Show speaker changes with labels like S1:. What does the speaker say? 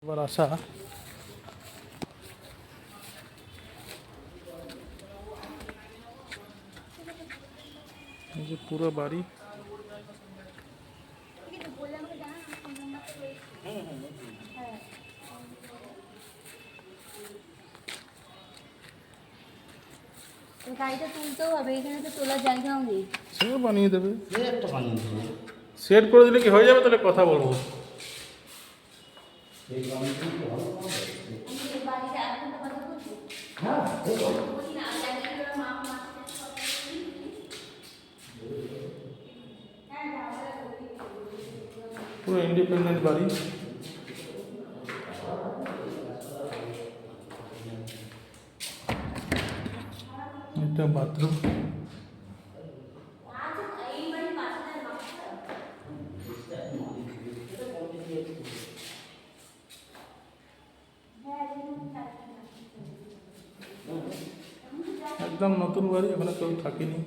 S1: আবার আসা এই যে পুরো বাড়ি।
S2: গাড়িটা তুলতেও হবে, এখানে তো তোলার জায়গাও নেই।
S1: সে বানিয়ে দেবে,
S3: একটা বানিয়ে দেবে।
S1: সেট করে দিলে কি হয়ে যাবে? তাহলে কথা বলবো।
S3: এই বানিয়ে দিলে ভালো হবে।
S2: আমি এই বাড়িটা এখন তো কথা বলছি।
S3: হ্যাঁ, দেখো।
S2: বলি না, জানি না ওরা মা মা
S1: পুরো ইন্ডিপেন্ডেন্ট বাড়ি। একটা বাথরুম।
S2: এই বাড়ির পাশে
S1: একদম নতুন বাড়ি, এখানে কেউ থাকেনি।